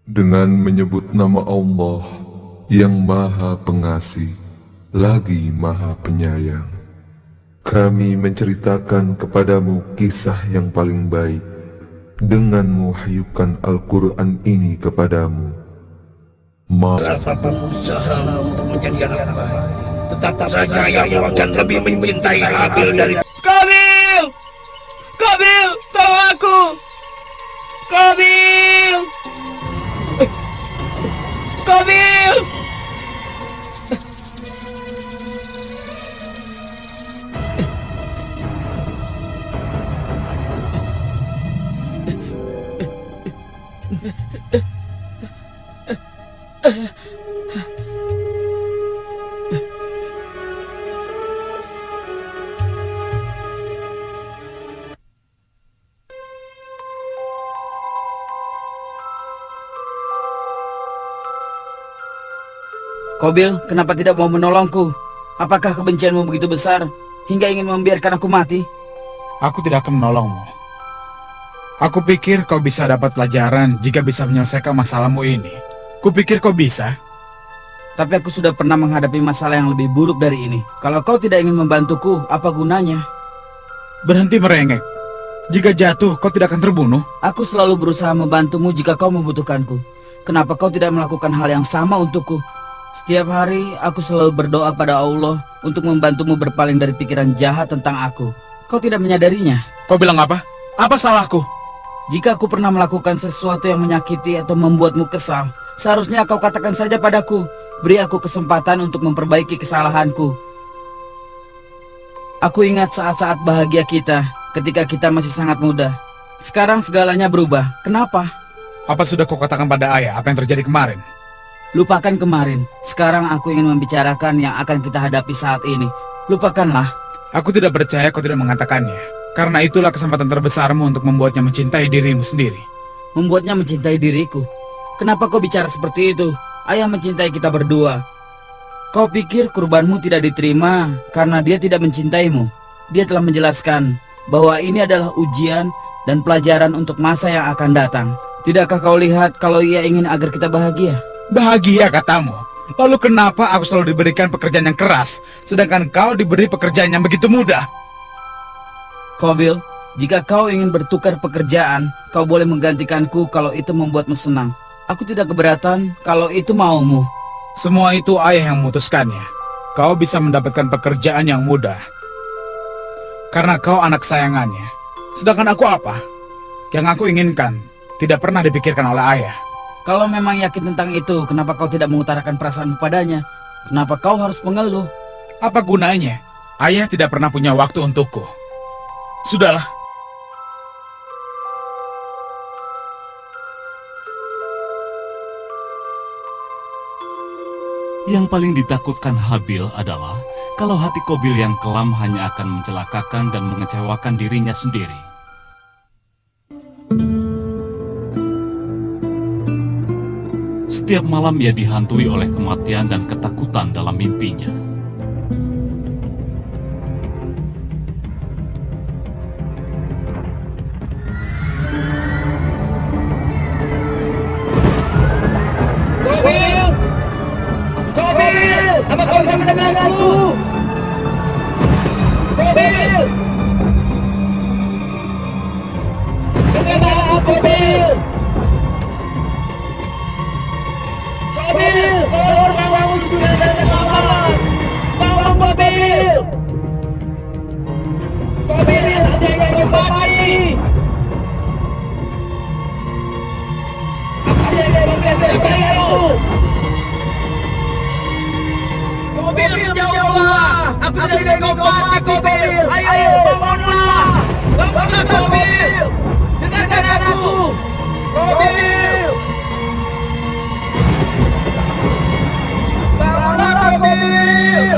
Dengan menyebut nama Allah yang Maha Pengasih lagi Maha Penyayang, kami menceritakan kepadamu kisah yang paling baik dengan mewahyukan Al-Quran ini kepadamu. Siapapun berusaha untuk menjadi anak baik, tetap saja yang akan lebih mencintai Habil dari Qabil! Qabil, tolong aku! Qabil! Qabil! Qabil, kenapa tidak mau menolongku? Apakah kebencianmu begitu besar hingga ingin membiarkan aku mati? Aku tidak akan menolongmu. Aku pikir kau bisa dapat pelajaran jika bisa menyelesaikan masalahmu ini. Kupikir kau bisa. Tapi aku sudah pernah menghadapi masalah yang lebih buruk dari ini. Kalau kau tidak ingin membantuku, apa gunanya? Berhenti merengek. Jika jatuh, kau tidak akan terbunuh. Aku selalu berusaha membantumu jika kau membutuhkanku. Kenapa kau tidak melakukan hal yang sama untukku? Setiap hari aku selalu berdoa pada Allah untuk membantumu berpaling dari pikiran jahat tentang aku. Kau tidak menyadarinya. Kau bilang apa? Apa salahku? Jika aku pernah melakukan sesuatu yang menyakiti atau membuatmu kesal, seharusnya kau katakan saja padaku. Beri aku kesempatan untuk memperbaiki kesalahanku. Aku ingat saat-saat bahagia kita ketika kita masih sangat muda. Sekarang segalanya berubah. Kenapa? Apa sudah kau katakan pada ayah apa yang terjadi kemarin? Lupakan kemarin. Sekarang aku ingin membicarakan yang akan kita hadapi saat ini. Lupakanlah. Aku tidak percaya kau tidak mengatakannya. Karena itulah kesempatan terbesarmu untuk membuatnya mencintai dirimu sendiri. Membuatnya mencintai diriku. Kenapa kau bicara seperti itu? Ayah mencintai kita berdua. Kau pikir kurbanmu tidak diterima karena dia tidak mencintaimu? Dia telah menjelaskan bahwa ini adalah ujian dan pelajaran untuk masa yang akan datang. Tidakkah kau lihat kalau ia ingin agar kita bahagia? Bahagia katamu. Lalu kenapa aku selalu diberikan pekerjaan yang keras, sedangkan kau diberi pekerjaan yang begitu mudah? Qabil, jika kau ingin bertukar pekerjaan, kau boleh menggantikanku kalau itu membuatmu senang. Aku tidak keberatan kalau itu maumu. Semua itu ayah yang memutuskannya. Kau bisa mendapatkan pekerjaan yang mudah karena kau anak sayangannya. Sedangkan aku apa? Yang aku inginkan tidak pernah dipikirkan oleh ayah. Kalau memang yakin tentang itu, kenapa kau tidak mengutarakan perasaanmu padanya? Kenapa kau harus mengeluh? Apa gunanya? Ayah tidak pernah punya waktu untukku. Sudahlah. Yang paling ditakutkan Habil adalah kalau hati Qabil yang kelam hanya akan mencelakakan dan mengecewakan dirinya sendiri. Setiap malam ia dihantui oleh kematian dan ketakutan dalam mimpinya. Qabil! Qabil! Apa kau bisa mendengarku? Qabil! Dengarlah aku, Qabil! Qabil! Tolong aku sudah dari lawan! Tolong, Qabil! Qabil yang ada yang kau mati! Aku tidak ingin membiarkan itu! Qabil, jauhlah! Aku tidak ingin kau mati, Qabil! Ayo, bangunlah! Bangunlah, Qabil! Dengarkan aku! Qabil! Bangunlah, Qabil!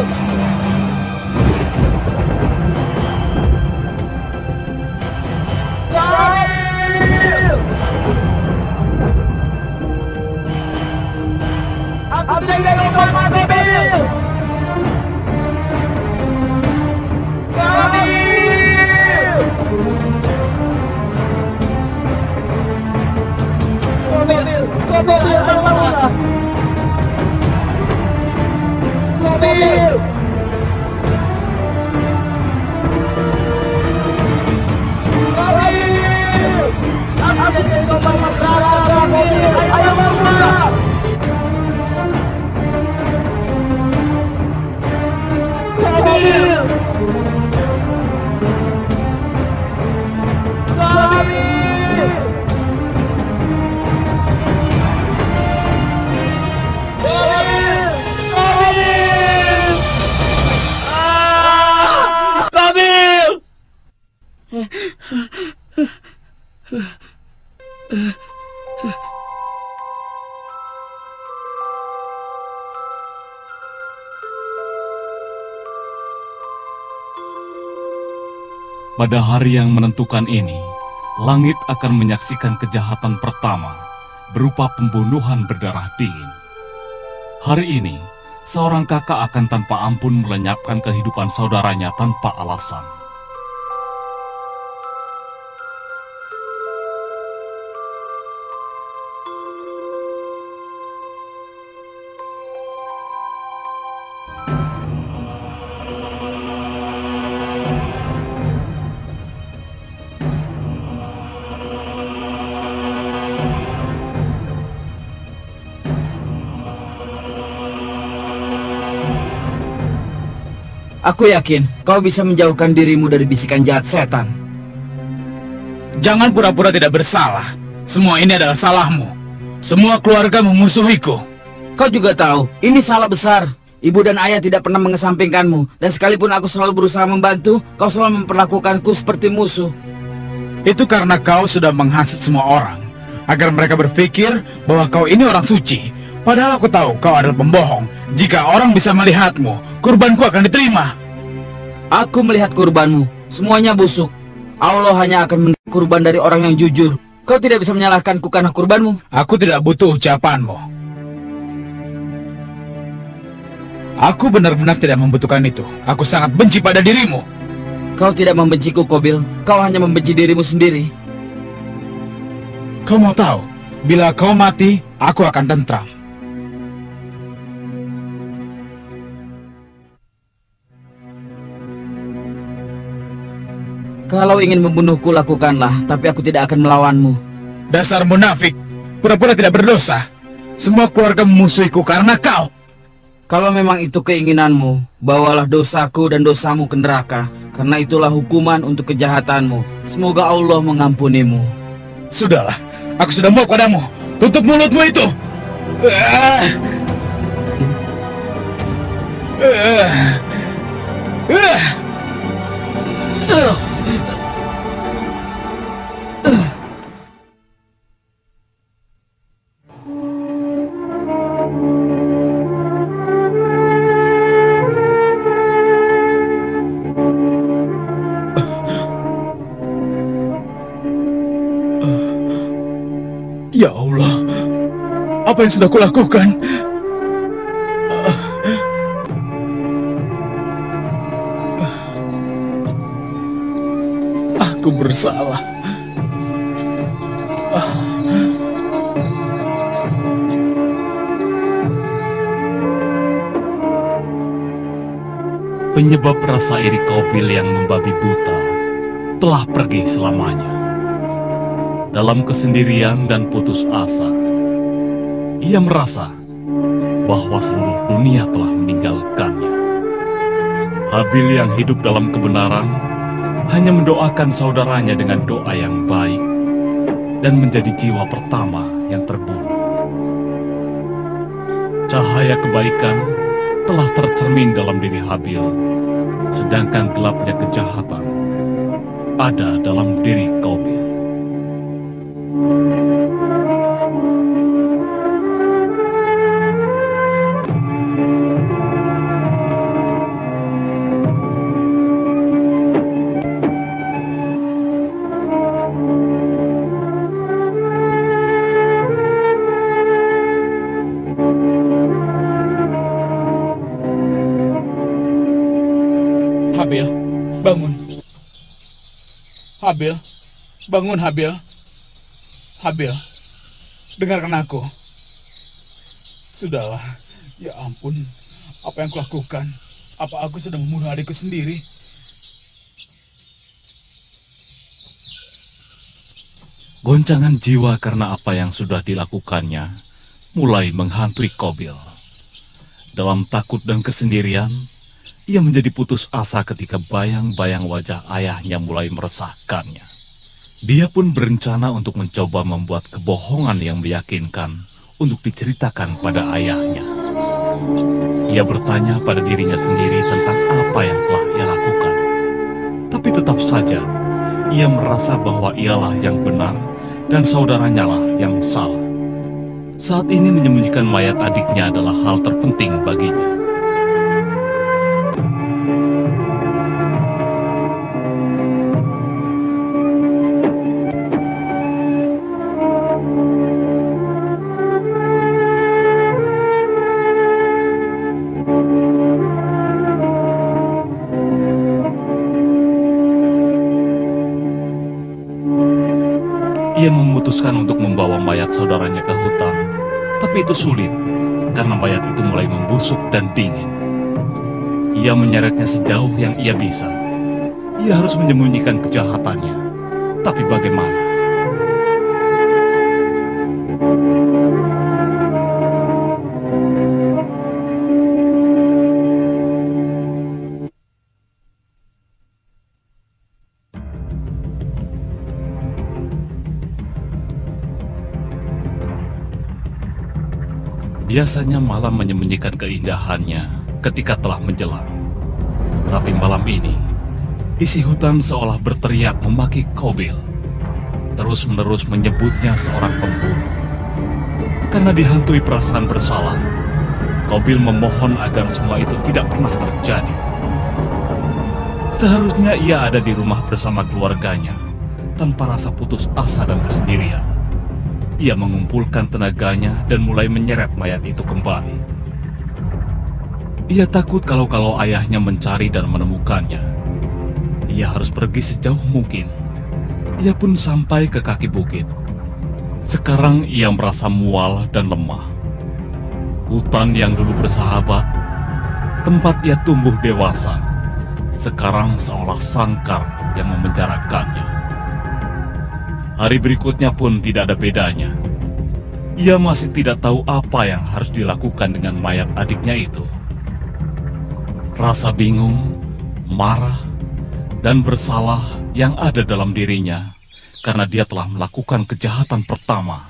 Pada hari yang menentukan ini, langit akan menyaksikan kejahatan pertama berupa pembunuhan berdarah dingin. Hari ini, seorang kakak akan tanpa ampun melenyapkan kehidupan saudaranya tanpa alasan. Aku yakin kau bisa menjauhkan dirimu dari bisikan jahat setan. Jangan pura-pura tidak bersalah. Semua ini adalah salahmu. Semua keluarga memusuhiku. Kau juga tahu, ini salah besar. Ibu dan ayah tidak pernah mengesampingkanmu. Dan sekalipun aku selalu berusaha membantu, kau selalu memperlakukanku seperti musuh. Itu karena kau sudah menghasut semua orang, agar mereka berpikir bahwa kau ini orang suci. Padahal aku tahu kau adalah pembohong. Jika orang bisa melihatmu, kurbanku akan diterima. Aku melihat kurbanmu, semuanya busuk. Allah hanya akan menerima kurban dari orang yang jujur. Kau tidak bisa menyalahkanku karena kurbanmu. Aku tidak butuh ucapanmu. Aku benar-benar tidak membutuhkan itu. Aku sangat benci pada dirimu. Kau tidak membenciku, Kobil. Kau hanya membenci dirimu sendiri. Kau mau tahu, bila kau mati, aku akan tentram. Kalau ingin membunuhku, lakukanlah. Tapi aku tidak akan melawanmu. Dasar munafik, pura-pura tidak berdosa. Semua keluarga memusuhiku karena kau. Kalau memang itu keinginanmu, bawalah dosaku dan dosamu ke neraka. Karena itulah hukuman untuk kejahatanmu. Semoga Allah mengampunimu. Sudahlah, aku sudah mau padamu. Tutup mulutmu itu. Ya Allah, apa yang sudah kulakukan? Aku bersalah. Penyebab rasa iri Qabil yang membabi buta telah pergi selamanya. Dalam kesendirian dan putus asa, ia merasa bahwa seluruh dunia telah meninggalkannya. Habil yang hidup dalam kebenaran hanya mendoakan saudaranya dengan doa yang baik dan menjadi jiwa pertama yang terbunuh. Cahaya kebaikan telah tercermin dalam diri Habil, sedangkan gelapnya kejahatan ada dalam diri Qabil. Habil, bangun. Habil, bangun Habil. Habil, dengarkan aku. Sudahlah, ya ampun, apa yang kulakukan? Apa aku sedang membunuh adikku sendiri? Goncangan jiwa karena apa yang sudah dilakukannya mulai menghantui Qabil. Dalam takut dan kesendirian, ia menjadi putus asa ketika bayang-bayang wajah ayahnya mulai meresahkannya. Dia pun berencana untuk mencoba membuat kebohongan yang meyakinkan untuk diceritakan pada ayahnya. Ia bertanya pada dirinya sendiri tentang apa yang telah ia lakukan. Tapi tetap saja, ia merasa bahwa ialah yang benar dan saudaranya lah yang salah. Saat ini menyembunyikan mayat adiknya adalah hal terpenting baginya. Ia memutuskan untuk membawa mayat saudaranya ke hutan, tapi itu sulit karena mayat itu mulai membusuk dan dingin. Ia menyeretnya sejauh yang ia bisa. Ia harus menyembunyikan kejahatannya, tapi bagaimana? Biasanya malam menyembunyikan keindahannya ketika telah menjelang. Tapi malam ini, isi hutan seolah berteriak memaki Qabil, terus-menerus menyebutnya seorang pembunuh. Karena dihantui perasaan bersalah, Qabil memohon agar semua itu tidak pernah terjadi. Seharusnya ia ada di rumah bersama keluarganya, tanpa rasa putus asa dan kesendirian. Ia mengumpulkan tenaganya dan mulai menyeret mayat itu kembali. Ia takut kalau ayahnya mencari dan menemukannya. Ia harus pergi sejauh mungkin. Ia pun sampai ke kaki bukit. Sekarang ia merasa mual dan lemah. Hutan yang dulu bersahabat, tempat ia tumbuh dewasa, sekarang seolah sangkar yang memenjarakannya. Hari berikutnya pun tidak ada bedanya. Ia masih tidak tahu apa yang harus dilakukan dengan mayat adiknya itu. Rasa bingung, marah, dan bersalah yang ada dalam dirinya karena dia telah melakukan kejahatan pertama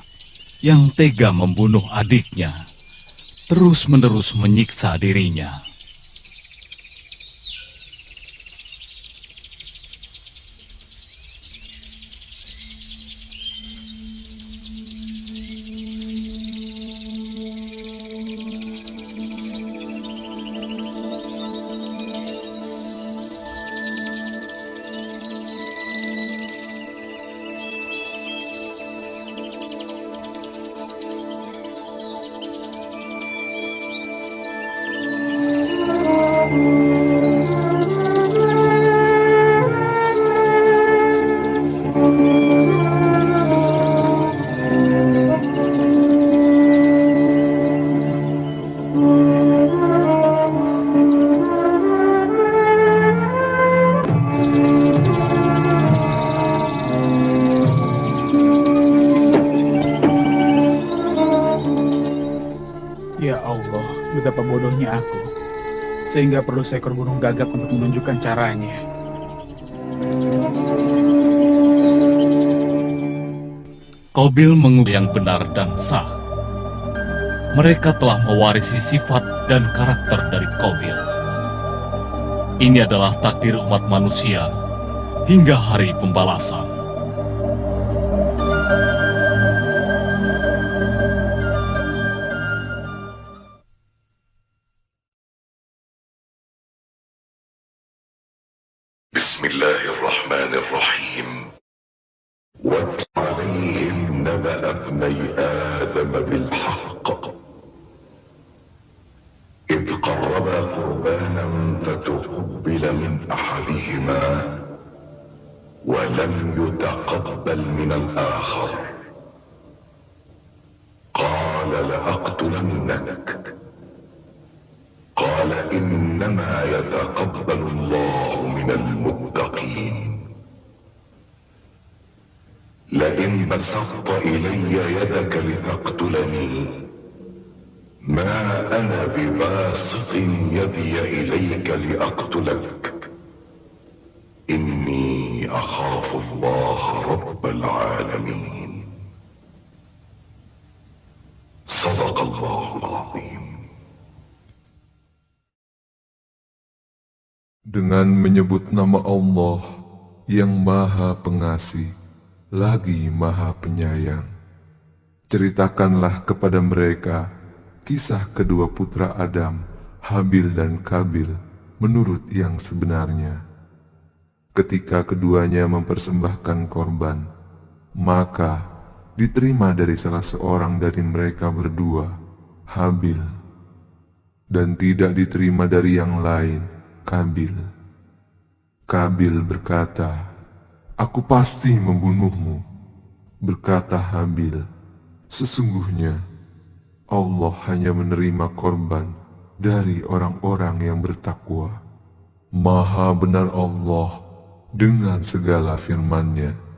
yang tega membunuh adiknya, terus-menerus menyiksa dirinya. Ya Allah, betapa bodohnya aku. Sehingga perlu seekor burung gagak untuk menunjukkan caranya. Qabil mengukur yang benar dan sah. Mereka telah mewarisi sifat dan karakter dari Qabil. Ini adalah takdir umat manusia hingga hari pembalasan. Bismillahirrahmanirrahim. واتل عليهم نبأ ابني آدم بالحق إذ قربا قربانا فتقبل من أحدهما ولم يتقبل من الآخر قال لأقتلنك لأقتلنك. قال إنما يتقبل الله من المتقين. لئن بسطت إلي يدك لتقتلني ما أنا بباسط يدي إليك لأقتلك إني أخاف الله رب العالمين. صدق الله العظيم. Dengan menyebut nama Allah yang Maha Pengasih lagi Maha Penyayang, ceritakanlah kepada mereka kisah kedua putra Adam, Habil dan Kabil, menurut yang sebenarnya. Ketika keduanya mempersembahkan korban, maka diterima dari salah seorang dari mereka berdua, Habil, dan tidak diterima dari yang lain, Kabil. Kabil berkata, "Aku pasti membunuhmu." Berkata Habil, "Sesungguhnya Allah hanya menerima korban dari orang-orang yang bertakwa." Maha benar Allah dengan segala firman-Nya.